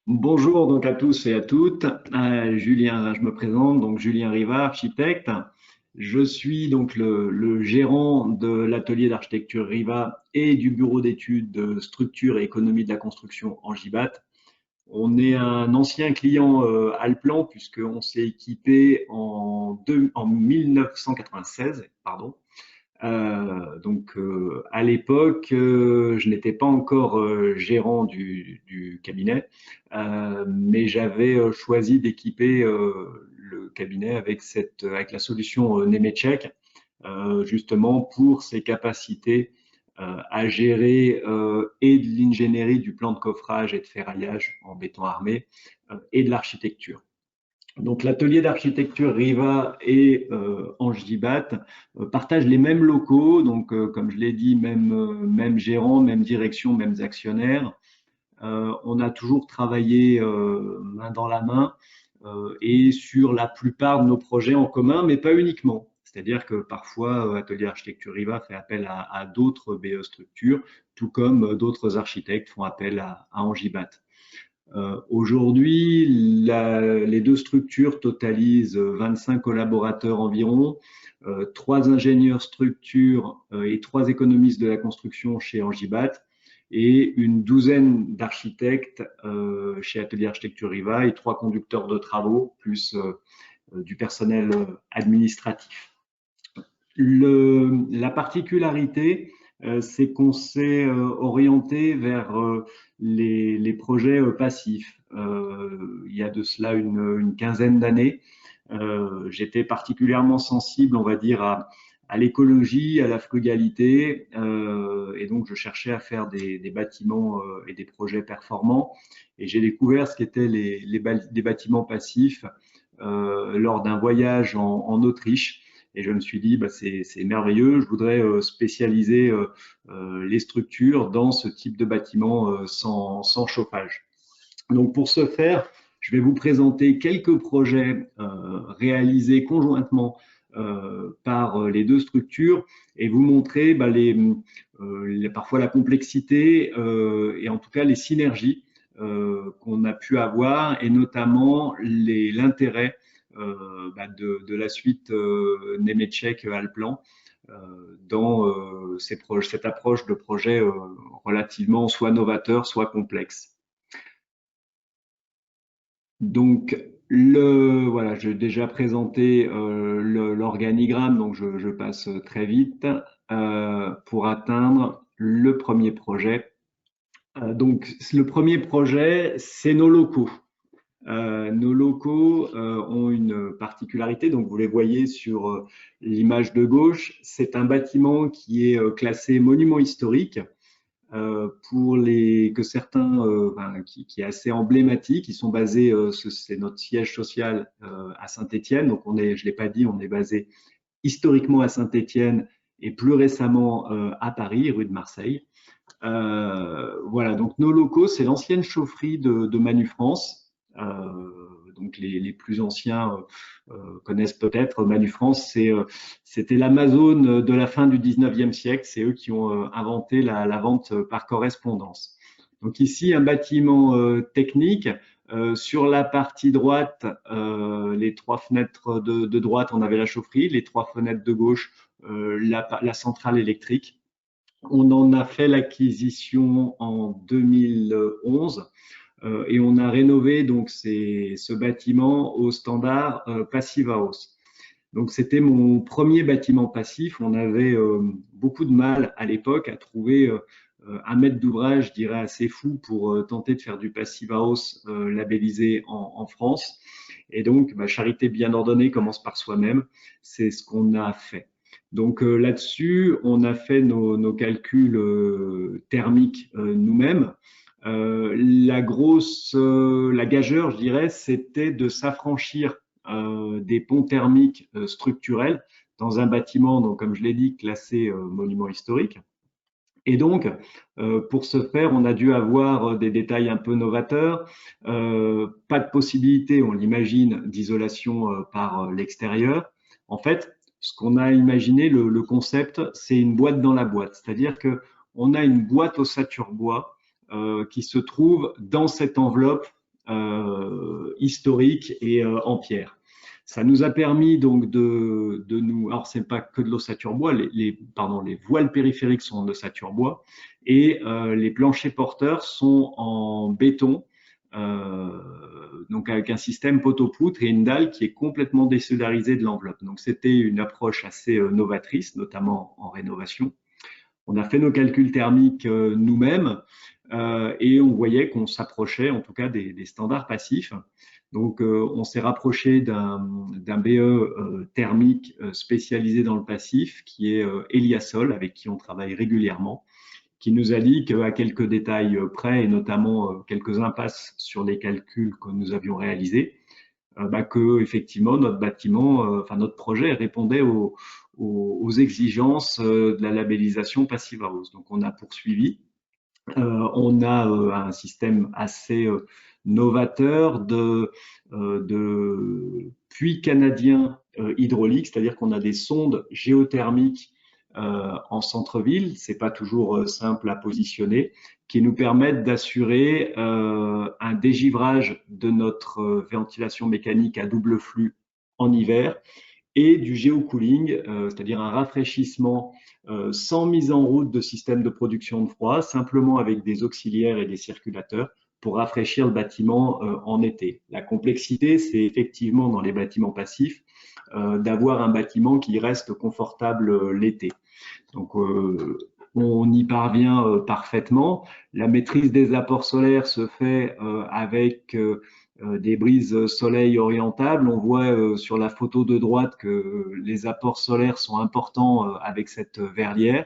Bonjour donc à tous et à toutes. Julien, je me présente, donc Julien Riva, architecte. Je suis donc le gérant de l'atelier d'architecture Riva et du bureau d'études de structure et économie de la construction en GIBAT. On est un ancien client Allplan puisqu'on s'est équipé en 1996, pardon. À l'époque, je n'étais pas encore gérant du cabinet, mais j'avais choisi d'équiper le cabinet avec la solution Nemetschek, justement pour ses capacités à gérer et de l'ingénierie du plan de coffrage et de ferraillage en béton armé et de l'architecture. Donc l'atelier d'architecture Riva et Angibat partagent les mêmes locaux, donc comme je l'ai dit, même gérant, même direction, mêmes actionnaires. On a toujours travaillé main dans la main et sur la plupart de nos projets en commun, mais pas uniquement. C'est-à-dire que parfois, Atelier Architecture Riva fait appel à d'autres BE structures, tout comme d'autres architectes font appel à Angibat. Aujourd'hui, les deux structures totalisent 25 collaborateurs environ, trois ingénieurs structures et trois économistes de la construction chez Angibat et une douzaine d'architectes chez Atelier Architecture Riva et trois conducteurs de travaux, plus du personnel administratif. La particularité, c'est qu'on s'est orienté vers les projets passifs. Il y a de cela une quinzaine d'années. J'étais particulièrement sensible, on va dire, à l'écologie, à la frugalité, et donc je cherchais à faire des bâtiments et des projets performants. Et j'ai découvert ce qu'étaient des bâtiments passifs lors d'un voyage en Autriche. Et je me suis dit, bah, c'est merveilleux, je voudrais spécialiser les structures dans ce type de bâtiment sans chauffage. Donc pour ce faire, je vais vous présenter quelques projets réalisés conjointement par les deux structures et vous montrer bah, parfois la complexité et en tout cas les synergies qu'on a pu avoir et notamment l'intérêt bah, de la suite Nemetschek Allplan dans cette approche de projet relativement soit novateur, soit complexe. Donc, voilà, j'ai déjà présenté l'organigramme, donc je passe très vite pour atteindre le premier projet. Donc, le premier projet, c'est nos locaux. Nos locaux ont une particularité, donc vous les voyez sur l'image de gauche. C'est un bâtiment qui est classé monument historique que certains, qui est assez emblématique. Ils sont basés, c'est notre siège social à Saint-Étienne. Donc je l'ai pas dit, on est basé historiquement à Saint-Étienne et plus récemment à Paris, rue de Marseille. Voilà, donc nos locaux, c'est l'ancienne chaufferie de Manu France. Donc les plus anciens connaissent peut-être Manu France. C'était l'Amazon de la fin du 19e siècle. C'est eux qui ont inventé la vente par correspondance. Donc ici, un bâtiment technique. Sur la partie droite, les trois fenêtres de droite, on avait la chaufferie. Les trois fenêtres de gauche, la centrale électrique. On en a fait l'acquisition en 2011 et on a rénové donc ce bâtiment au standard Passive House. Donc c'était mon premier bâtiment passif. On avait beaucoup de mal à l'époque à trouver un maître d'ouvrage, je dirais, assez fou pour tenter de faire du Passive House labellisé en France. Et donc, bah, charité bien ordonnée commence par soi-même. C'est ce qu'on a fait. Donc là-dessus, on a fait nos calculs thermiques nous-mêmes. La gageure, je dirais, c'était de s'affranchir des ponts thermiques structurels dans un bâtiment, donc comme je l'ai dit, classé monument historique. Et donc, pour ce faire, on a dû avoir des détails un peu novateurs, pas de possibilité, on l'imagine, d'isolation par l'extérieur. En fait, ce qu'on a imaginé, le concept, c'est une boîte dans la boîte, c'est-à-dire que on a une boîte ossature bois qui se trouve dans cette enveloppe historique et en pierre. Ça nous a permis donc de nous, alors c'est pas que de l'ossature bois, les voiles périphériques sont en ossature bois et les planchers porteurs sont en béton, donc avec un système poteau-poutre et une dalle qui est complètement désolarisée de l'enveloppe. Donc c'était une approche assez novatrice, notamment en rénovation. On a fait nos calculs thermiques nous-mêmes et on voyait qu'on s'approchait en tout cas des standards passifs. Donc, on s'est rapproché d'un BE thermique spécialisé dans le passif, qui est Eliasol, avec qui on travaille régulièrement, qui nous a dit qu'à quelques détails près, et notamment quelques impasses sur les calculs que nous avions réalisés, que effectivement notre bâtiment, enfin notre projet répondait aux exigences de la labellisation Passive House. Donc, on a poursuivi. On a un système assez novateur de puits canadiens hydrauliques, c'est-à-dire qu'on a des sondes géothermiques en centre-ville, c'est pas toujours simple à positionner, qui nous permettent d'assurer un dégivrage de notre ventilation mécanique à double flux en hiver et du géocooling, c'est-à-dire un rafraîchissement sans mise en route de système de production de froid, simplement avec des auxiliaires et des circulateurs pour rafraîchir le bâtiment en été. La complexité, c'est effectivement dans les bâtiments passifs d'avoir un bâtiment qui reste confortable l'été. Donc, on y parvient parfaitement. La maîtrise des apports solaires se fait avec des brises soleil orientables. On voit sur la photo de droite que les apports solaires sont importants avec cette verrière.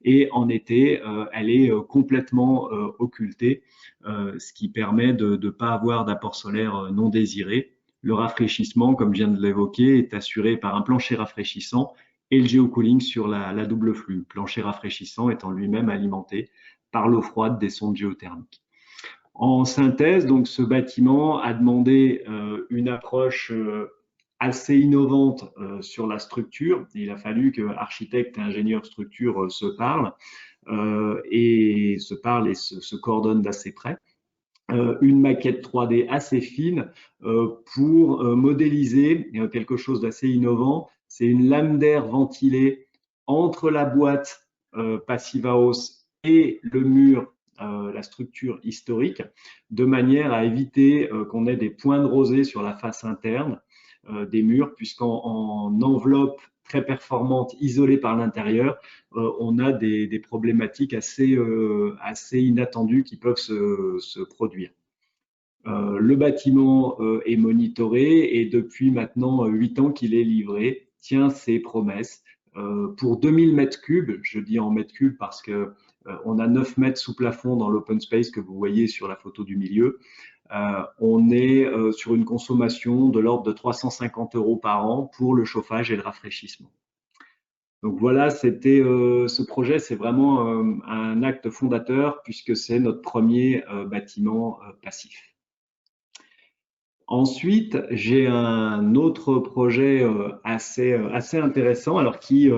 Et en été, elle est complètement occultée, ce qui permet de ne pas avoir d'apport solaire non désiré. Le rafraîchissement, comme je viens de l'évoquer, est assuré par un plancher rafraîchissant et le géocooling sur la double flux, le plancher rafraîchissant étant lui-même alimenté par l'eau froide des sondes géothermiques. En synthèse, donc, ce bâtiment a demandé une approche assez innovante sur la structure. Il a fallu que architectes et ingénieurs structure se parlent et se coordonnent d'assez près. Une maquette 3D assez fine pour modéliser quelque chose d'assez innovant. C'est une lame d'air ventilée entre la boîte Passive House et le mur, la structure historique, de manière à éviter qu'on ait des points de rosée sur la face interne des murs, puisqu'en enveloppe très performante, isolée par l'intérieur, on a des problématiques assez inattendues qui peuvent se produire. Le bâtiment est monitoré et depuis maintenant 8 ans qu'il est livré, tient ses promesses. Pour 2000 mètres cubes, je dis en mètres cubes parce que on a 9 mètres sous plafond dans l'open space que vous voyez sur la photo du milieu. On est sur une consommation de l'ordre de 350 € par an pour le chauffage et le rafraîchissement. Donc voilà, ce projet, c'est vraiment un acte fondateur puisque c'est notre premier bâtiment passif. Ensuite, j'ai un autre projet assez intéressant, alors qui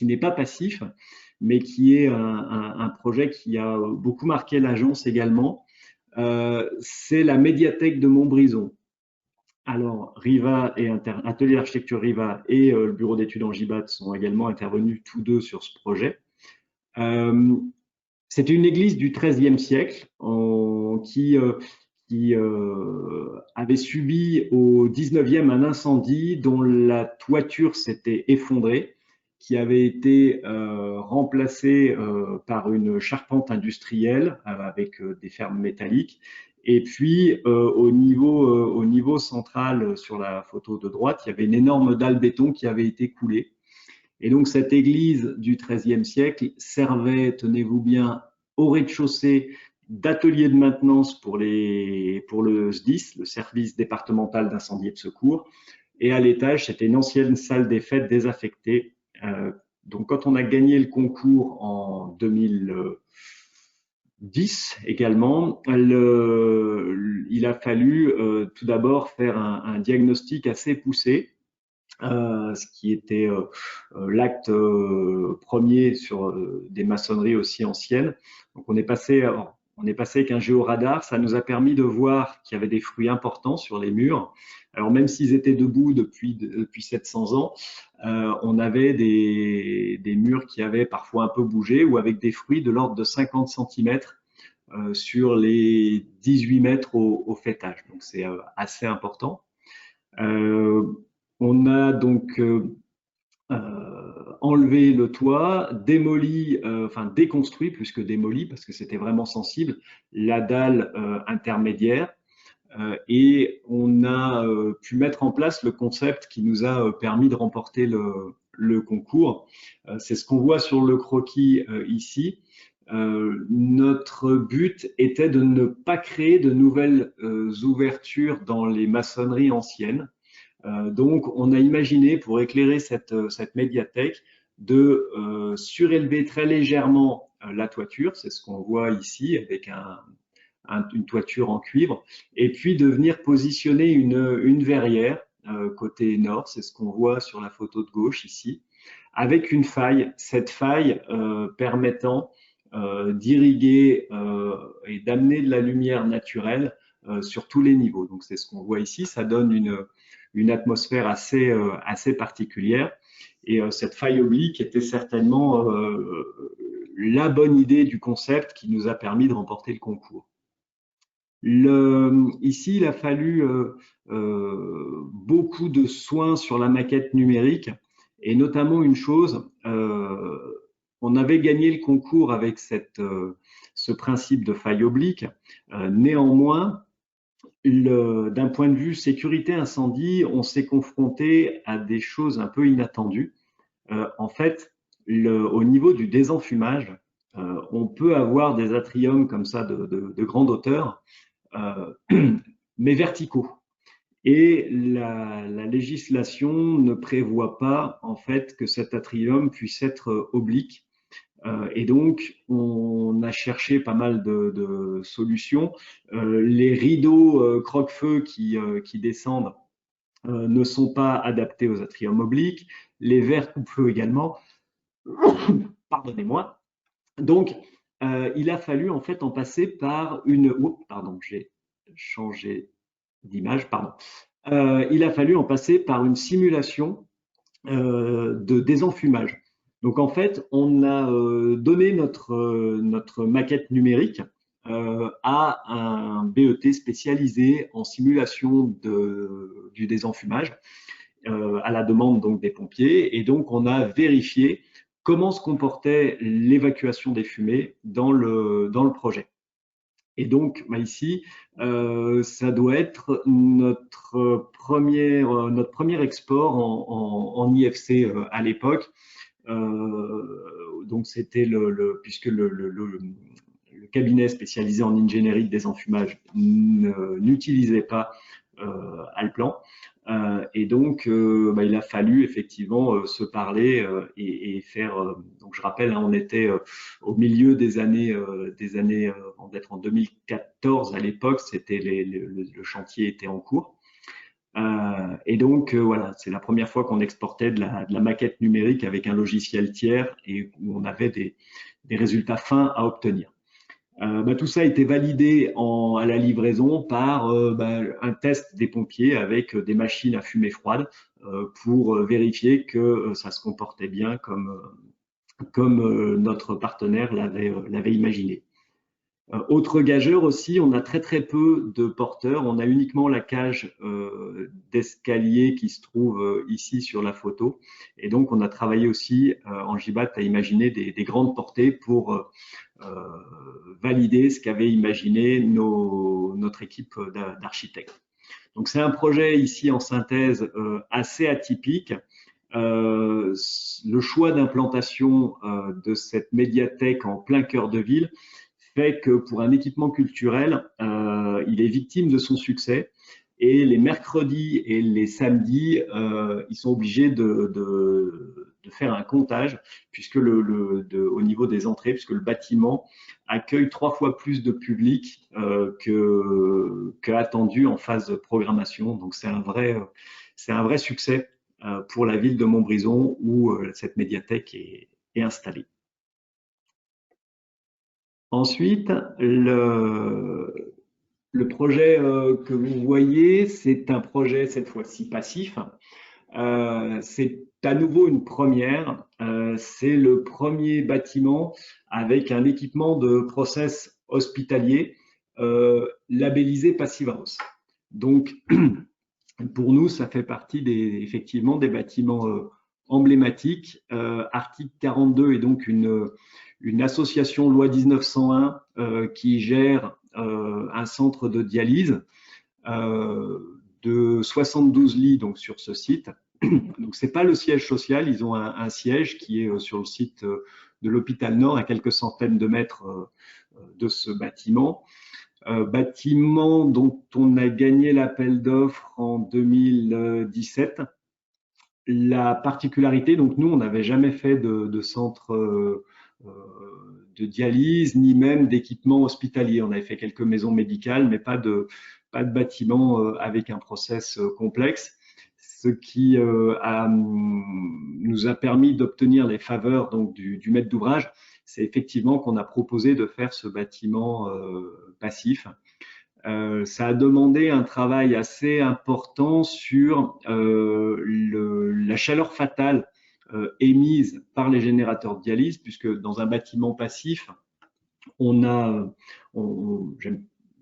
n'est pas passif, mais qui est un projet qui a beaucoup marqué l'agence également. C'est la médiathèque de Montbrison. Alors, Riva et Atelier d'architecture Riva et le bureau d'études Angibat sont également intervenus tous deux sur ce projet. C'est une église du XIIIe siècle qui avait subi au XIXe un incendie dont la toiture s'était effondrée, qui avait été remplacée par une charpente industrielle avec des fermes métalliques. Et puis, au niveau central, sur la photo de droite, il y avait une énorme dalle béton qui avait été coulée. Et donc, cette église du XIIIe siècle servait, tenez-vous bien, au rez-de-chaussée d'atelier de maintenance pour le SDIS, le service départemental d'incendie et de secours. Et à l'étage, c'était une ancienne salle des fêtes désaffectée. Donc, quand on a gagné le concours en 2010 également, il a fallu tout d'abord faire un diagnostic assez poussé, ce qui était l'acte premier sur des maçonneries aussi anciennes. Donc on est passé On est passé avec un géoradar, ça nous a permis de voir qu'il y avait des fruits importants sur les murs. Alors même s'ils étaient debout depuis 700 ans, on avait des murs qui avaient parfois un peu bougé ou avec des fruits de l'ordre de 50 cm sur les 18 mètres au fêtage. Donc c'est assez important. On a donc enlevé le toit, démoli, enfin déconstruit plus que démoli parce que c'était vraiment sensible, la dalle intermédiaire et on a pu mettre en place le concept qui nous a permis de remporter le concours. C'est ce qu'on voit sur le croquis ici. Notre but était de ne pas créer de nouvelles ouvertures dans les maçonneries anciennes. Donc, on a imaginé pour éclairer cette médiathèque de surélever très légèrement la toiture, c'est ce qu'on voit ici avec une toiture en cuivre, et puis de venir positionner une verrière côté nord, c'est ce qu'on voit sur la photo de gauche ici, avec une faille, cette faille permettant d'irriguer et d'amener de la lumière naturelle sur tous les niveaux. Donc c'est ce qu'on voit ici, ça donne une atmosphère assez particulière. Et cette faille oblique était certainement la bonne idée du concept qui nous a permis de remporter le concours. Ici, il a fallu beaucoup de soins sur la maquette numérique et notamment une chose, on avait gagné le concours avec ce principe de faille oblique. Néanmoins, d'un point de vue sécurité incendie, on s'est confronté à des choses un peu inattendues. En fait, au niveau du désenfumage, on peut avoir des atriums comme ça de grande hauteur mais verticaux. Et la législation ne prévoit pas en fait que cet atrium puisse être oblique. Et donc, on a cherché pas mal de solutions. Les rideaux croque-feu qui descendent ne sont pas adaptés aux atriums obliques. Les verres coupe-feu également. Pardonnez-moi. Donc, il a fallu en fait en passer par une. Oh, pardon, j'ai changé d'image, pardon. Il a fallu en passer par une simulation de désenfumage. Donc en fait, on a donné notre maquette numérique à un BET spécialisé en simulation du désenfumage à la demande donc des pompiers. Et donc on a vérifié comment se comportait l'évacuation des fumées dans le projet. Et donc, bah ici, ça doit être notre premier export en IFC à l'époque. Donc, c'était puisque le cabinet spécialisé en ingénierie de désenfumage n'utilisait pas Alplan. Et donc, bah, il a fallu effectivement se parler et faire. Donc, je rappelle, hein, on était au milieu des années, on devait être en 2014 à l'époque. C'était le chantier était en cours. Et donc, voilà, c'est la première fois qu'on exportait de la maquette numérique avec un logiciel tiers et où on avait des résultats fins à obtenir. Bah, tout ça a été validé à la livraison par bah, un test des pompiers avec des machines à fumée froide pour vérifier que ça se comportait bien comme notre partenaire l'avait imaginé. Autre gageur aussi, on a très peu de porteurs. On a uniquement la cage d'escalier qui se trouve ici sur la photo. Et donc, on a travaillé aussi en GBAT à imaginer des grandes portées pour valider ce qu'avait imaginé notre équipe d'architectes. Donc, c'est un projet ici en synthèse assez atypique. Le choix d'implantation de cette médiathèque en plein cœur de ville fait que pour un équipement culturel, il est victime de son succès. Et les mercredis et les samedis, ils sont obligés de faire un comptage puisque au niveau des entrées, puisque le bâtiment accueille 3 fois plus de public qu'attendu en phase de programmation. Donc c'est un vrai succès pour la ville de Montbrison où cette médiathèque est installée. Ensuite, le projet que vous voyez, c'est un projet cette fois-ci passif. C'est à nouveau une première. C'est le premier bâtiment avec un équipement de process hospitalier labellisé Passive House. Donc, pour nous, ça fait partie effectivement des bâtiments emblématiques. Article 42 est donc une association loi 1901 qui gère un centre de dialyse de 72 lits donc, sur ce site. Donc, ce n'est pas le siège social, ils ont un siège qui est sur le site de l'hôpital Nord, à quelques centaines de mètres de ce bâtiment. Bâtiment dont on a gagné l'appel d'offres en 2017. La particularité, donc nous, on n'avait jamais fait de centre de dialyse, ni même d'équipement hospitalier. On avait fait quelques maisons médicales, mais pas de bâtiment avec un process complexe, ce qui nous a permis d'obtenir les faveurs donc, du maître d'ouvrage. C'est effectivement qu'on a proposé de faire ce bâtiment passif. Ça a demandé un travail assez important sur la chaleur fatale émise par les générateurs de dialyse, puisque dans un bâtiment passif, on a,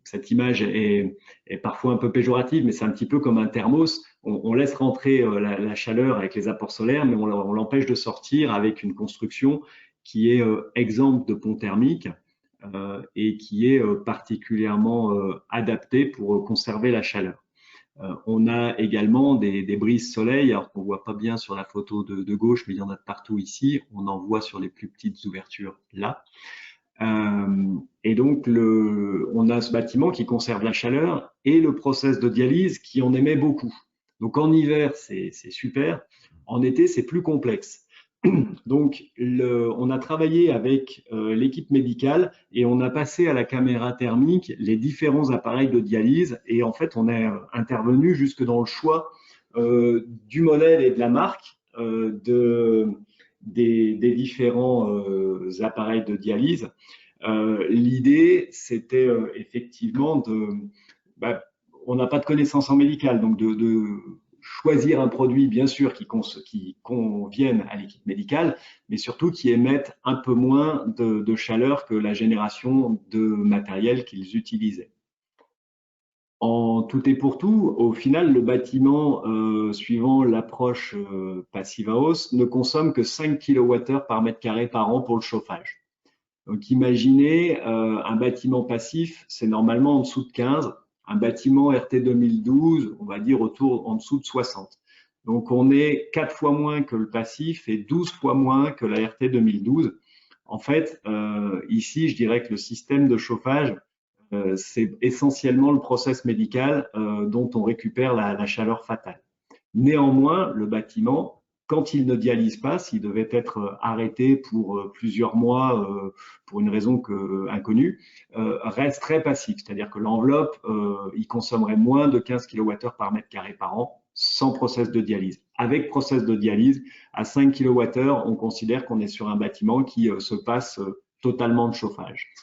cette image est parfois un peu péjorative, mais c'est un petit peu comme un thermos. On laisse rentrer la chaleur avec les apports solaires, mais on l'empêche de sortir avec une construction qui est exempte de pont thermique et qui est particulièrement adaptée pour conserver la chaleur. On a également des brises soleil, alors qu'on ne voit pas bien sur la photo de gauche, mais il y en a de partout ici. On en voit sur les plus petites ouvertures là. Et donc, on a ce bâtiment qui conserve la chaleur et le process de dialyse qui en émet beaucoup. Donc, en hiver, c'est super. En été, c'est plus complexe. Donc, on a travaillé avec l'équipe médicale et on a passé à la caméra thermique les différents appareils de dialyse. Et en fait, on est intervenu jusque dans le choix du modèle et de la marque des différents appareils de dialyse. L'idée, c'était effectivement bah, on n'a pas de connaissances en médical, donc de choisir un produit, bien sûr, qui convienne à l'équipe médicale, mais surtout qui émette un peu moins de chaleur que la génération de matériel qu'ils utilisaient. En tout et pour tout, au final, le bâtiment, suivant l'approche Passive House, ne consomme que 5 kWh par mètre carré par an pour le chauffage. Donc imaginez un bâtiment passif, c'est normalement en dessous de 15. Un bâtiment RT 2012, on va dire en dessous de 60. Donc on est 4 fois moins que le passif et 12 fois moins que la RT 2012. En fait, ici, je dirais que le système de chauffage, c'est essentiellement le process médical dont on récupère la chaleur fatale. Néanmoins, le bâtiment, quand il ne dialyse pas, s'il devait être arrêté pour plusieurs mois pour une raison inconnue, reste très passif. C'est-à-dire que l'enveloppe, il consommerait moins de 15 kWh par mètre carré par an sans process de dialyse. Avec process de dialyse, à 5 kWh, on considère qu'on est sur un bâtiment qui se passe totalement de chauffage.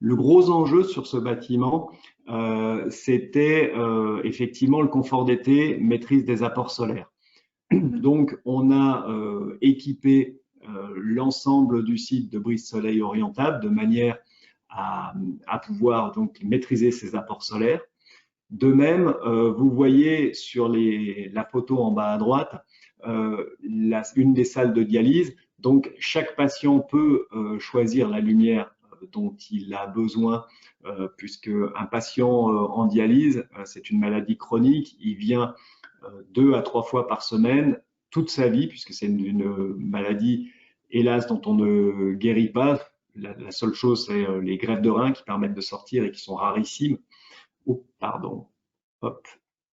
Le gros enjeu sur ce bâtiment, c'était effectivement le confort d'été, maîtrise des apports solaires. Donc, on a équipé l'ensemble du site de brise soleil orientable de manière à pouvoir donc maîtriser ces apports solaires. De même, vous voyez sur la photo en bas à droite une des salles de dialyse. Donc, chaque patient peut choisir la lumière dont il a besoin, puisque un patient en dialyse, c'est une maladie chronique, il vient 2 à 3 fois par semaine toute sa vie, puisque c'est une maladie, hélas, dont on ne guérit pas. La seule chose, c'est les greffes de reins qui permettent de sortir et qui sont rarissimes. Oh, pardon. Hop,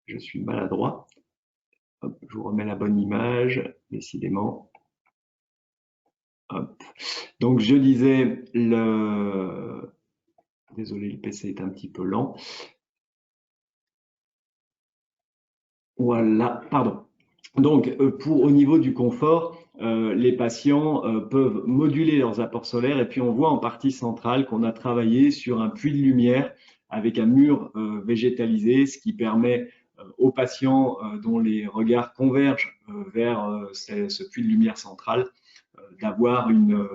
je suis maladroit. Hop, je vous remets la bonne image, décidément. Hop. Donc, je disais, désolé, le PC est un petit peu lent. Voilà, pardon. Donc, au niveau du confort, les patients peuvent moduler leurs apports solaires. Et puis on voit en partie centrale qu'on a travaillé sur un puits de lumière avec un mur végétalisé, ce qui permet aux patients dont les regards convergent vers ce puits de lumière central d'avoir une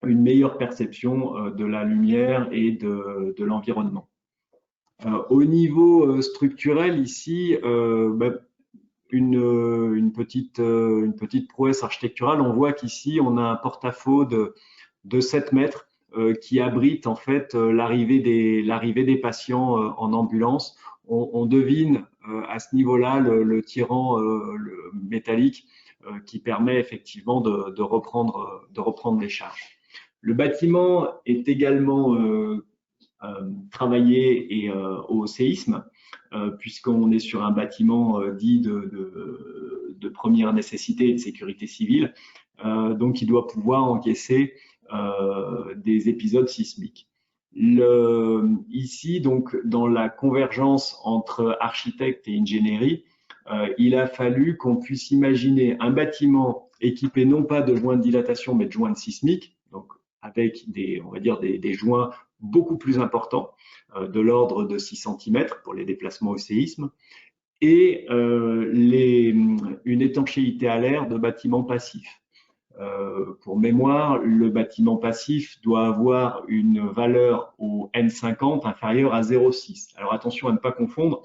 meilleure perception de la lumière et de l'environnement. Au niveau structurel, ici, une petite prouesse architecturale. On voit qu'ici, on a un porte-à-faux de 7 mètres qui abrite en fait l'arrivée des patients en ambulance. On devine à ce niveau-là le tirant métallique qui permet effectivement de reprendre les charges. Le bâtiment est également travaillé au séisme, puisqu'on est sur un bâtiment dit de première nécessité et de sécurité civile, donc il doit pouvoir encaisser des épisodes sismiques. Ici, donc, dans la convergence entre architecte et ingénierie, il a fallu qu'on puisse imaginer un bâtiment équipé non pas de joints de dilatation, mais de joints sismiques, donc avec on va dire des joints beaucoup plus importants, de l'ordre de 6 cm pour les déplacements au séisme, et une étanchéité à l'air de bâtiments passifs. Pour mémoire, le bâtiment passif doit avoir une valeur au N50 inférieure à 0,6. Alors attention à ne pas confondre,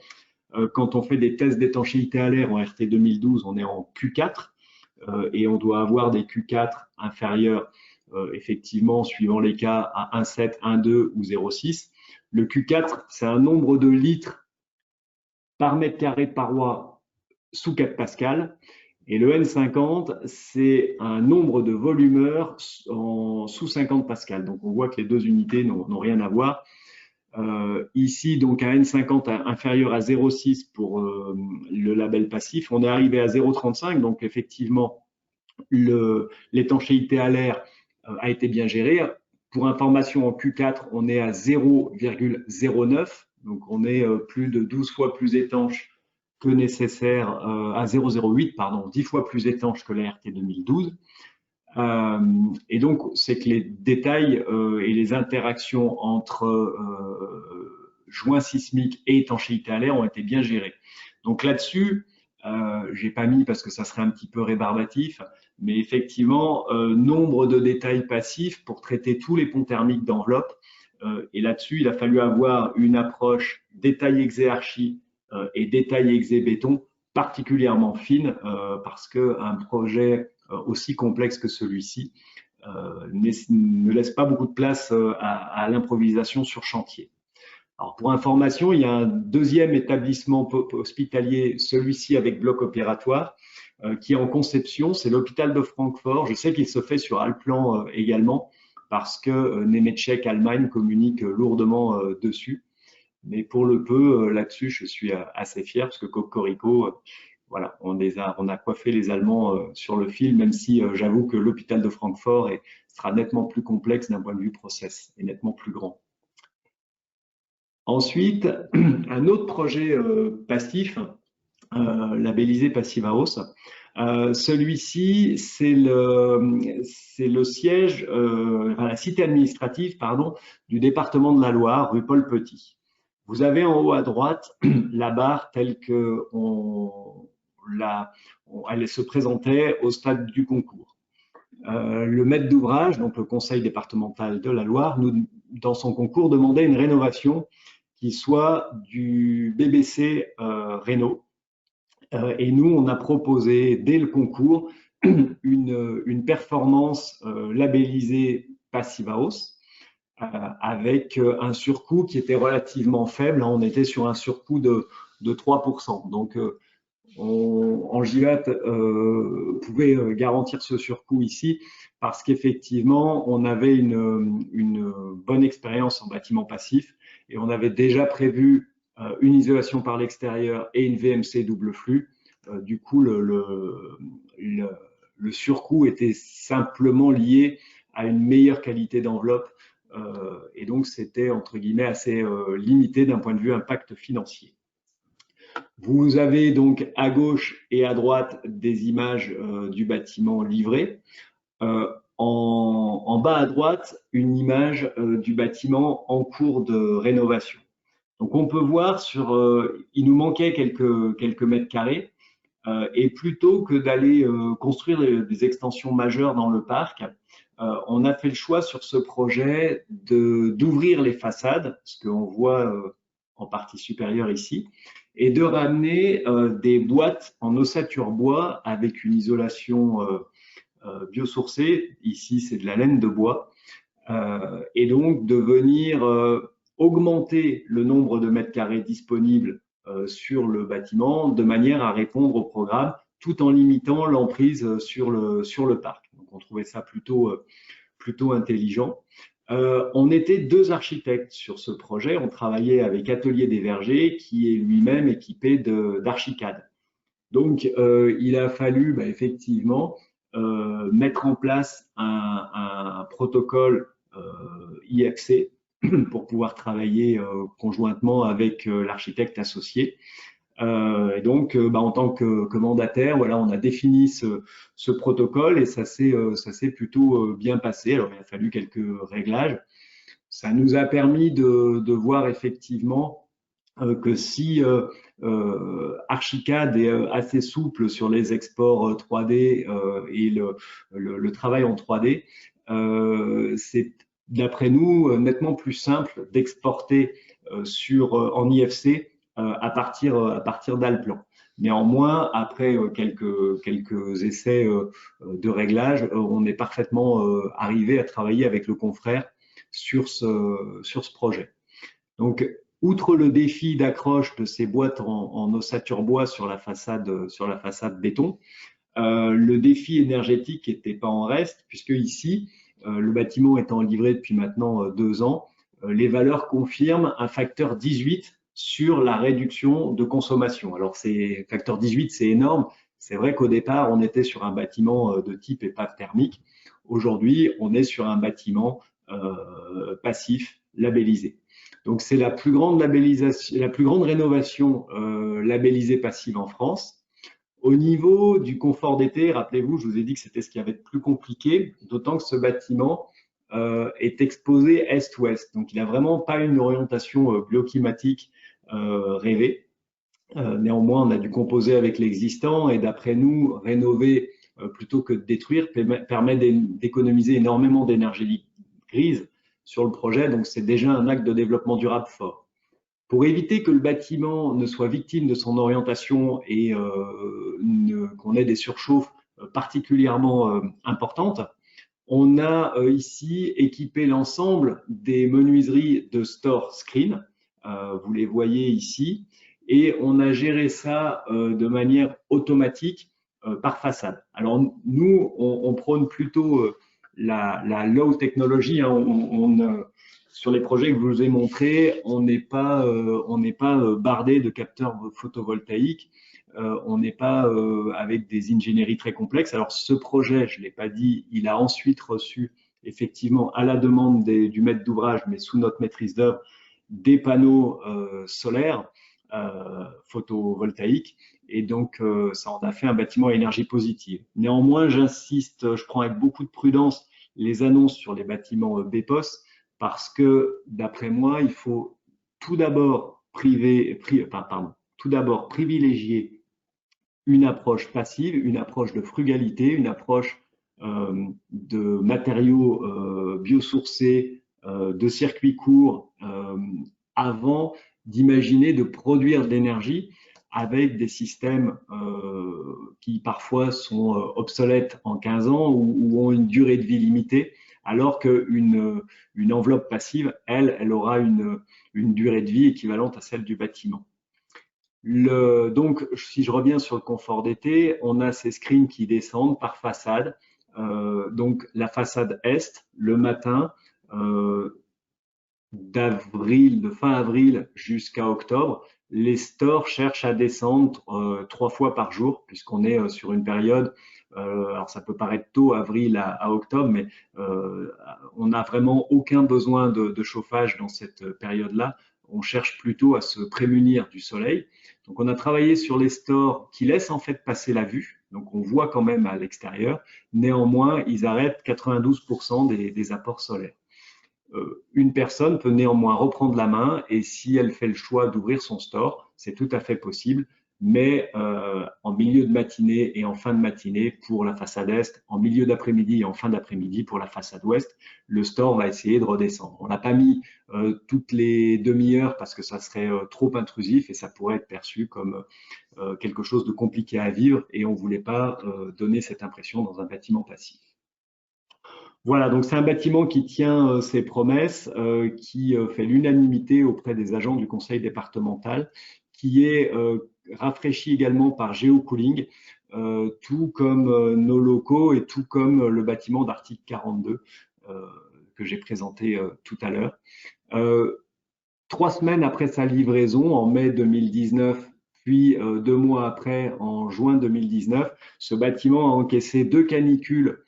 quand on fait des tests d'étanchéité à l'air en RT 2012, on est en Q4 et on doit avoir des Q4 inférieurs effectivement, suivant les cas, à 1,7, 1,2 ou 0,6. Le Q4, c'est un nombre de litres par mètre carré de paroi sous 4 pascal. Et le N50, c'est un nombre de volumeurs sous 50 pascal. Donc, on voit que les deux unités n'ont rien à voir. Ici, donc, un N50 inférieur à 0,6 pour le label passif. On est arrivé à 0,35. Donc, effectivement, l'étanchéité à l'air a été bien gérée. Pour information, en Q4, on est à 0,09. Donc, on est plus de 12 fois plus étanche que nécessaire, à 0,08, pardon, 10 fois plus étanche que la RT 2012. Et donc, c'est que les détails et les interactions entre joints sismiques et étanchéité à l'air ont été bien gérés. Donc là-dessus, j'ai pas mis parce que ça serait un petit peu rébarbatif, mais effectivement, nombre de détails passifs pour traiter tous les ponts thermiques d'enveloppe. Et là-dessus, il a fallu avoir une approche détail exé-archi et détail exé-béton particulièrement fine parce qu'un projet aussi complexe que celui-ci ne laisse pas beaucoup de place à l'improvisation sur chantier. Alors pour information, il y a un deuxième établissement hospitalier, celui-ci avec bloc opératoire, qui est en conception, c'est l'hôpital de Francfort. Je sais qu'il se fait sur Allplan également, parce que Nemetschek Allemagne communique lourdement dessus. Mais pour le peu, là-dessus, je suis assez fier, parce que Cocorico, voilà, on a coiffé les Allemands sur le fil, même si j'avoue que l'hôpital de Francfort sera nettement plus complexe d'un point de vue process, et nettement plus grand. Ensuite, un autre projet passif, labellisé Passive House. Celui-ci, c'est le siège, la cité administrative, pardon, du département de la Loire, rue Paul Petit. Vous avez en haut à droite la barre telle que elle se présentait au stade du concours. Le maître d'ouvrage, donc le conseil départemental de la Loire, dans son concours, demandait une rénovation qui soit du BBC Réno. Et nous, on a proposé dès le concours une performance labellisée Passive House avec un surcoût qui était relativement faible. On était sur un surcoût de 3%. Donc, Engivat pouvait garantir ce surcoût ici parce qu'effectivement, on avait une bonne expérience en bâtiment passif et on avait déjà prévu une isolation par l'extérieur et une VMC double flux. Du coup, le surcoût était simplement lié à une meilleure qualité d'enveloppe et donc c'était entre guillemets assez limité d'un point de vue impact financier. Vous avez donc à gauche et à droite des images du bâtiment livré. Euh, en bas à droite, une image du bâtiment en cours de rénovation. Donc on peut voir il nous manquait quelques mètres carrés et plutôt que d'aller construire des extensions majeures dans le parc, on a fait le choix sur ce projet d'ouvrir les façades, ce qu'on voit en partie supérieure ici, et de ramener des boîtes en ossature bois avec une isolation biosourcée. Ici, c'est de la laine de bois. Et donc de venir augmenter le nombre de mètres carrés disponibles sur le bâtiment de manière à répondre au programme tout en limitant l'emprise sur le parc. Donc on trouvait ça plutôt intelligent. On était deux architectes sur ce projet. On travaillait avec Atelier des Vergers, qui est lui-même équipé d'Archicad. Donc, il a fallu effectivement mettre en place un protocole IFC pour pouvoir travailler conjointement avec l'architecte associé. Et donc, en tant que mandataire, voilà, on a défini ce protocole et ça s'est plutôt bien passé. Alors, il a fallu quelques réglages. Ça nous a permis de voir effectivement que si Archicad est assez souple sur les exports 3D et le travail en 3D, c'est d'après nous nettement plus simple d'exporter en IFC à partir d'Alplan. Néanmoins, après quelques essais de réglage, on est parfaitement arrivé à travailler avec le confrère sur ce projet. Donc, outre le défi d'accroche de ces boîtes en ossature bois sur la façade béton, le défi énergétique n'était pas en reste, puisque ici, le bâtiment étant livré depuis maintenant 2 ans, les valeurs confirment un facteur 18 sur la réduction de consommation. Alors, facteur 18, c'est énorme. C'est vrai qu'au départ, on était sur un bâtiment de type épave thermique. Aujourd'hui, on est sur un bâtiment passif labellisé. Donc, c'est la plus grande rénovation labellisée passive en France. Au niveau du confort d'été, rappelez-vous, je vous ai dit que c'était ce qui avait de plus compliqué, d'autant que ce bâtiment est exposé est-ouest. Donc, il n'a vraiment pas une orientation bioclimatique rêvée. Néanmoins, on a dû composer avec l'existant et d'après nous, rénover plutôt que de détruire permet d'économiser énormément d'énergie grise sur le projet. Donc, c'est déjà un acte de développement durable fort. Pour éviter que le bâtiment ne soit victime de son orientation et qu'on ait des surchauffes particulièrement importantes, on a ici équipé l'ensemble des menuiseries de store screen. Vous les voyez ici. Et on a géré ça de manière automatique par façade. Alors nous, on prône plutôt la low technology. Hein. Sur les projets que je vous ai montrés, on n'est pas bardé de capteurs photovoltaïques. On n'est pas avec des ingénieries très complexes. Alors ce projet, je ne l'ai pas dit, il a ensuite reçu effectivement à la demande du maître d'ouvrage, mais sous notre maîtrise d'œuvre, des panneaux solaires photovoltaïques. Et donc, ça en a fait un bâtiment à énergie positive. Néanmoins, j'insiste, je prends avec beaucoup de prudence les annonces sur les bâtiments BEPOS parce que, d'après moi, il faut tout d'abord privilégier une approche passive, une approche de frugalité, une approche de matériaux biosourcés, de circuits courts, avant d'imaginer de produire de l'énergie avec des systèmes qui parfois sont obsolètes en 15 ans ou ont une durée de vie limitée, alors qu'une enveloppe passive, elle aura une durée de vie équivalente à celle du bâtiment. Donc, si je reviens sur le confort d'été, on a ces screens qui descendent par façade. Donc, la façade est, le matin, de fin avril jusqu'à octobre, les stores cherchent à descendre 3 fois par jour, puisqu'on est sur une période, alors ça peut paraître tôt, avril à octobre, mais on n'a vraiment aucun besoin de chauffage dans cette période-là. on cherche plutôt à se prémunir du soleil. Donc, on a travaillé sur les stores qui laissent en fait passer la vue. Donc, on voit quand même à l'extérieur. Néanmoins, ils arrêtent 92% des apports solaires. Une personne peut néanmoins reprendre la main et si elle fait le choix d'ouvrir son store, c'est tout à fait possible, mais en milieu de matinée et en fin de matinée pour la façade est, en milieu d'après-midi et en fin d'après-midi pour la façade ouest, le store va essayer de redescendre. On n'a pas mis toutes les demi-heures parce que ça serait trop intrusif et ça pourrait être perçu comme quelque chose de compliqué à vivre et on ne voulait pas donner cette impression dans un bâtiment passif. Voilà, donc c'est un bâtiment qui tient ses promesses, qui fait l'unanimité auprès des agents du conseil départemental, qui est rafraîchi également par géocooling, tout comme nos locaux et tout comme le bâtiment d'article 42 que j'ai présenté tout à l'heure. 3 semaines après sa livraison, en mai 2019, puis 2 mois après, en juin 2019, ce bâtiment a encaissé 2 canicules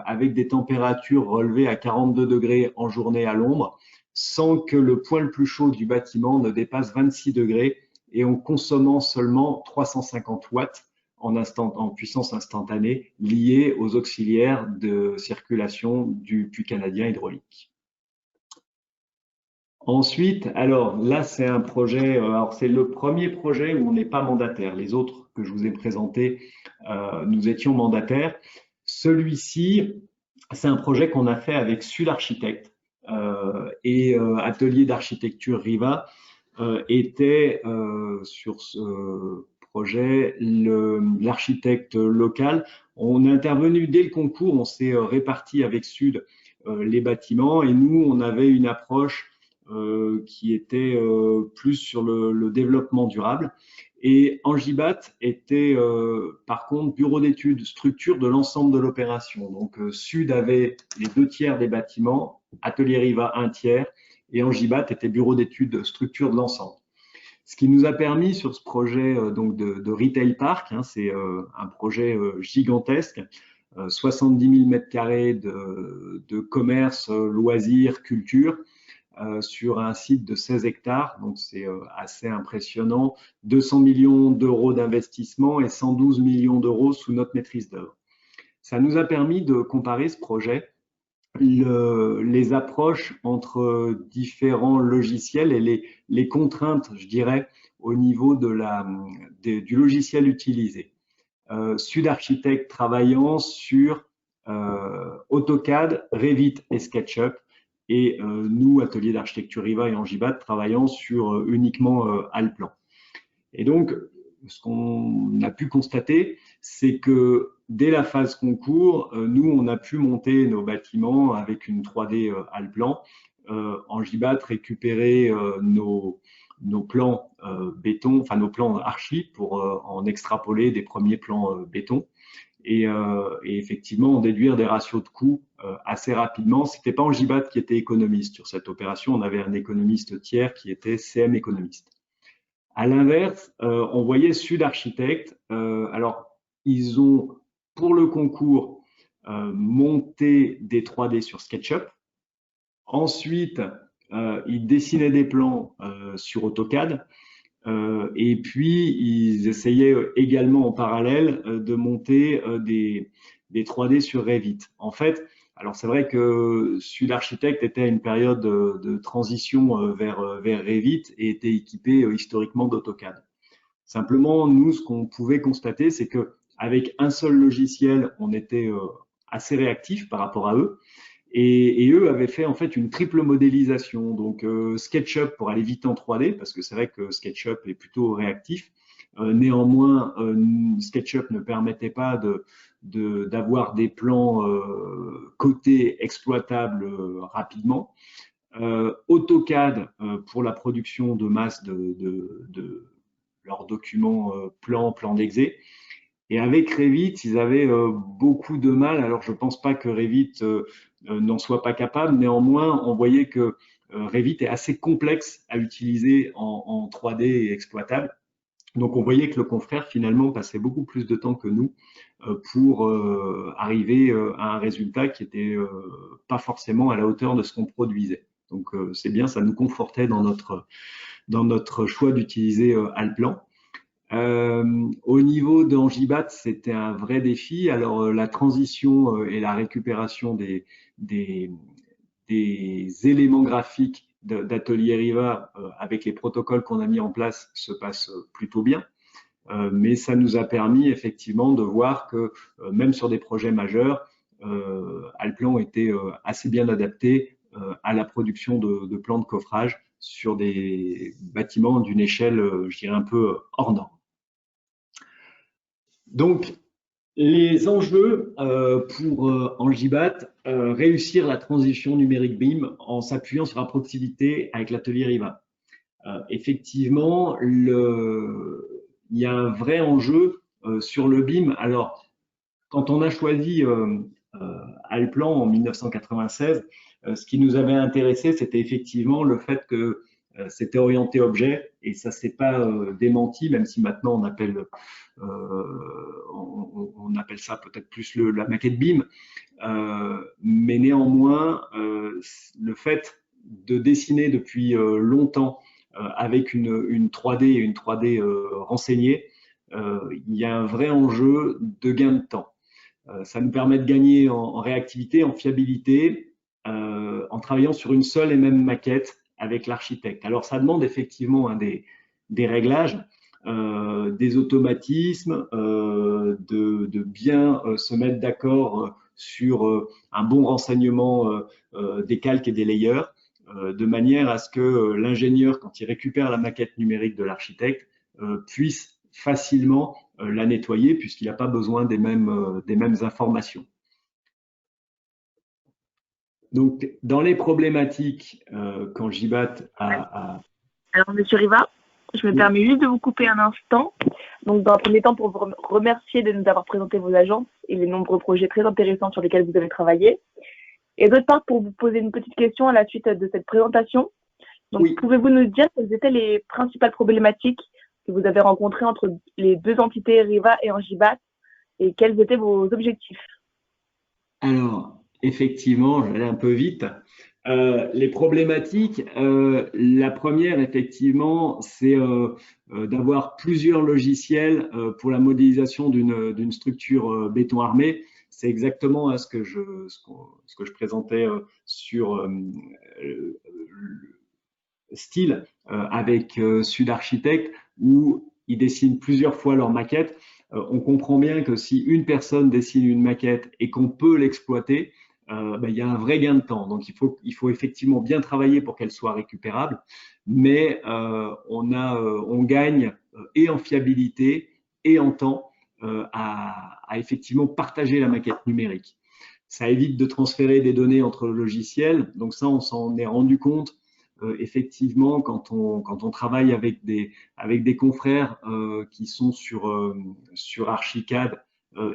avec des températures relevées à 42 degrés en journée à l'ombre, sans que le point le plus chaud du bâtiment ne dépasse 26 degrés et en consommant seulement 350 watts en puissance instantanée liée aux auxiliaires de circulation du puits canadien hydraulique. Ensuite, alors là, c'est un projet, alors c'est le premier projet où on n'est pas mandataire. Les autres que je vous ai présentés, nous étions mandataires. Celui-ci, c'est un projet qu'on a fait avec Sud Architecte et Atelier d'architecture Riva était sur ce projet l'architecte local. On est intervenu dès le concours, on s'est réparti avec Sud les bâtiments et nous, on avait une approche qui était plus sur le développement durable. Et Angibat était par contre bureau d'études structure de l'ensemble de l'opération. Donc Sud avait les 2 tiers des bâtiments, Atelier Riva 1 tiers, et Angibat était bureau d'études structure de l'ensemble. Ce qui nous a permis sur ce projet donc de Retail Park, hein, c'est un projet gigantesque, 70 000 mètres carrés de commerce, loisirs, culture, sur un site de 16 hectares, donc c'est assez impressionnant, 200 millions d'euros d'investissement et 112 millions d'euros sous notre maîtrise d'œuvre. Ça nous a permis de comparer ce projet, les approches entre différents logiciels et les contraintes, je dirais, au niveau du logiciel utilisé. Sud Architecte travaillant sur AutoCAD, Revit et SketchUp, et nous, Atelier d'architecture Riva et Angibat, travaillant sur uniquement Allplan. Et donc, ce qu'on a pu constater, c'est que dès la phase concours, nous, on a pu monter nos bâtiments avec une 3D Allplan. Angibat récupérer nos plans béton, enfin nos plans archi pour en extrapoler des premiers plans béton. Et effectivement, déduire des ratios de coûts assez rapidement. Ce n'était pas Angibat qui était économiste sur cette opération, on avait un économiste tiers qui était CM économiste. À l'inverse, on voyait Sud Architecte. Alors, ils ont, pour le concours, monté des 3D sur SketchUp. Ensuite, ils dessinaient des plans sur AutoCAD. Et puis, ils essayaient également en parallèle de monter des 3D sur Revit. En fait, alors c'est vrai que Sud Architecte était à une période de transition vers Revit et était équipé historiquement d'AutoCAD. Simplement, nous, ce qu'on pouvait constater, c'est que avec un seul logiciel, on était assez réactif par rapport à eux. Et eux avaient fait en fait une triple modélisation, donc SketchUp pour aller vite en 3D, parce que c'est vrai que SketchUp est plutôt réactif. Néanmoins, SketchUp ne permettait pas d'avoir des plans cotés exploitables rapidement. AutoCAD pour la production de masse de leurs documents plans d'exé. Et avec Revit, ils avaient beaucoup de mal. Alors, je ne pense pas que Revit n'en soit pas capable. Néanmoins, on voyait que Revit est assez complexe à utiliser en 3D et exploitable. Donc, on voyait que le confrère, finalement, passait beaucoup plus de temps que nous pour arriver à un résultat qui n'était pas forcément à la hauteur de ce qu'on produisait. Donc c'est bien, ça nous confortait dans notre choix d'utiliser Allplan. Au niveau d'Angibat, c'était un vrai défi. Alors la transition et la récupération des éléments graphiques d'Atelier Riva avec les protocoles qu'on a mis en place se passe plutôt bien. Mais ça nous a permis effectivement de voir que même sur des projets majeurs, Allplan était assez bien adapté à la production de plans de coffrage sur des bâtiments d'une échelle, je dirais, un peu hors norme. Donc, les enjeux pour Angibat, réussir la transition numérique BIM en s'appuyant sur la proximité avec l'atelier Riva. Effectivement, il y a un vrai enjeu sur le BIM. Alors, quand on a choisi Allplan en 1996, ce qui nous avait intéressé, c'était effectivement le fait que c'était orienté objet, et ça s'est pas démenti, même si maintenant on appelle ça peut-être plus la maquette BIM. Mais néanmoins, le fait de dessiner depuis longtemps avec une 3D et une 3D renseignée, il y a un vrai enjeu de gain de temps. Ça nous permet de gagner en réactivité, en fiabilité, en travaillant sur une seule et même maquette avec l'architecte. Alors, ça demande effectivement des réglages, des automatismes, de bien se mettre d'accord sur un bon renseignement des calques et des layers, de manière à ce que l'ingénieur, quand il récupère la maquette numérique de l'architecte, puisse facilement la nettoyer puisqu'il n'a pas besoin des mêmes informations. Donc, dans les problématiques qu'Angibat a… Alors, Monsieur Riva, je me permets juste de vous couper un instant. Donc, dans un premier temps, pour vous remercier de nous avoir présenté vos agences et les nombreux projets très intéressants sur lesquels vous avez travaillé. Et d'autre part, pour vous poser une petite question à la suite de cette présentation. Donc, oui. Pouvez-vous nous dire quelles étaient les principales problématiques que vous avez rencontrées entre les deux entités Riva et Angibat et quels étaient vos objectifs? Alors, effectivement, j'allais un peu vite. Les problématiques, la première, effectivement, c'est d'avoir plusieurs logiciels pour la modélisation d'une structure béton armé. C'est exactement ce que je présentais sur Style avec Sud Architecte, où ils dessinent plusieurs fois leur maquette. On comprend bien que si une personne dessine une maquette et qu'on peut l'exploiter, il y a un vrai gain de temps. Donc, il faut effectivement bien travailler pour qu'elle soit récupérable, mais on gagne et en fiabilité et en temps à effectivement partager la maquette numérique. Ça évite de transférer des données entre logiciels. Donc ça, on s'en est rendu compte effectivement quand on travaille avec des confrères qui sont sur Archicad.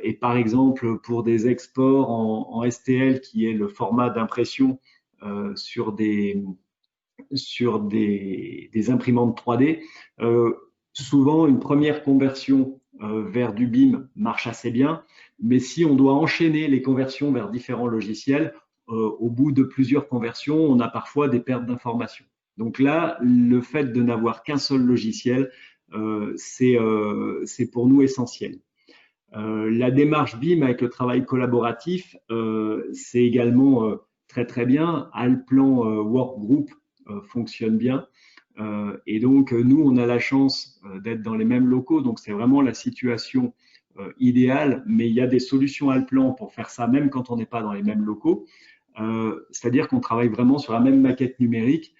Et par exemple, pour des exports en STL, qui est le format d'impression sur des imprimantes 3D, souvent une première conversion vers du BIM marche assez bien, mais si on doit enchaîner les conversions vers différents logiciels, au bout de plusieurs conversions, on a parfois des pertes d'informations. Donc là, le fait de n'avoir qu'un seul logiciel, c'est pour nous essentiel. La démarche BIM avec le travail collaboratif, c'est également très très bien. Allplan Workgroup fonctionne bien. Et donc, nous, on a la chance d'être dans les mêmes locaux. Donc, c'est vraiment la situation idéale. Mais il y a des solutions Allplan pour faire ça, même quand on n'est pas dans les mêmes locaux. C'est-à-dire qu'on travaille vraiment sur la même maquette numérique,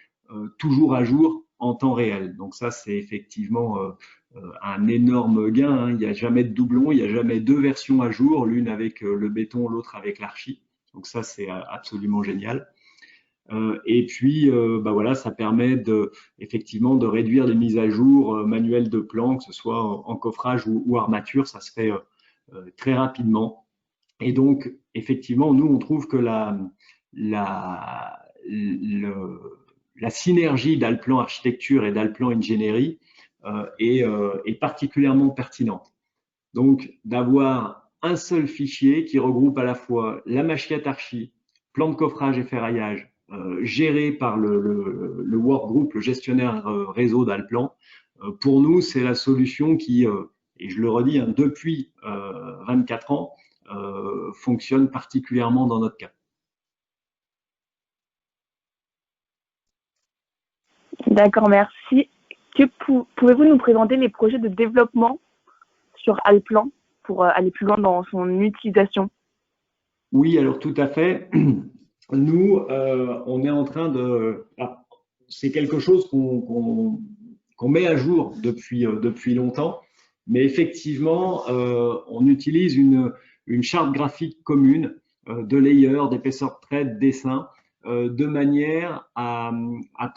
toujours à jour en temps réel. Donc ça, c'est effectivement un énorme gain. Hein. Il n'y a jamais de doublon, il n'y a jamais deux versions à jour, l'une avec le béton, l'autre avec l'archi. Donc ça, c'est absolument génial. Et puis, voilà, ça permet effectivement de réduire les mises à jour manuelles de plans, que ce soit en coffrage ou armature, ça se fait très rapidement. Et donc, effectivement, nous, on trouve que la synergie d'Allplan Architecture et d'Allplan Ingénierie est particulièrement pertinente. Donc, d'avoir un seul fichier qui regroupe à la fois la maquette archi, plan de coffrage et ferraillage géré par le workgroup, le gestionnaire réseau d'Alplan. Pour nous, c'est la solution qui, et je le redis, hein, depuis 24 ans, fonctionne particulièrement dans notre cas. D'accord, merci. Pouvez-vous nous présenter les projets de développement sur Alplan pour aller plus loin dans son utilisation? Oui, alors tout à fait. Nous, on est en train de… c'est quelque chose qu'on met à jour depuis longtemps, mais effectivement, on utilise une charte graphique commune de layers, d'épaisseur de trait, de dessin, de manière à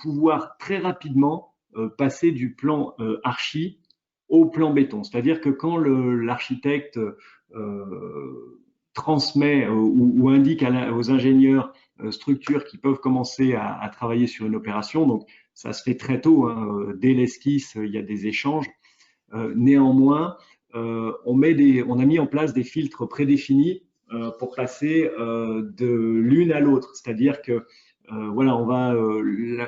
pouvoir très rapidement passer du plan archi au plan béton. C'est-à-dire que quand l'architecte transmet ou indique aux ingénieurs structures qui peuvent commencer à travailler sur une opération, donc ça se fait très tôt, hein, dès l'esquisse, il y a des échanges. Néanmoins, on a mis en place des filtres prédéfinis pour passer de l'une à l'autre. C'est-à-dire que voilà,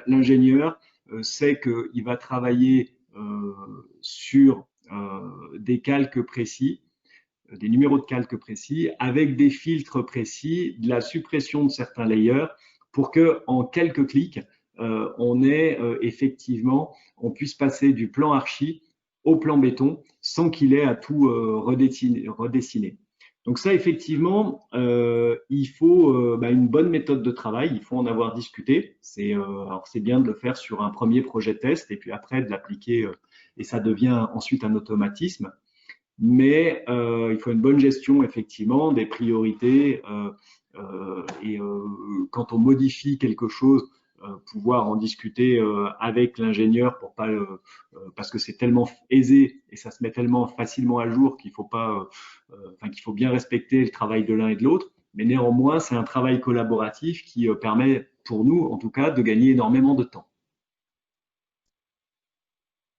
l'ingénieur sait qu'il va travailler sur des calques précis, des numéros de calque précis, avec des filtres précis, de la suppression de certains layers, pour que en quelques clics, on puisse passer du plan archi au plan béton sans qu'il ait à tout redessiner. Donc ça, effectivement, il faut une bonne méthode de travail, il faut en avoir discuté. Alors c'est bien de le faire sur un premier projet test et puis après de l'appliquer et ça devient ensuite un automatisme. Mais il faut une bonne gestion effectivement des priorités et quand on modifie quelque chose, pouvoir en discuter avec l'ingénieur pour pas parce que c'est tellement aisé et ça se met tellement facilement à jour qu'il faut pas qu'il faut bien respecter le travail de l'un et de l'autre. Mais néanmoins, c'est un travail collaboratif qui permet pour nous, en tout cas, de gagner énormément de temps.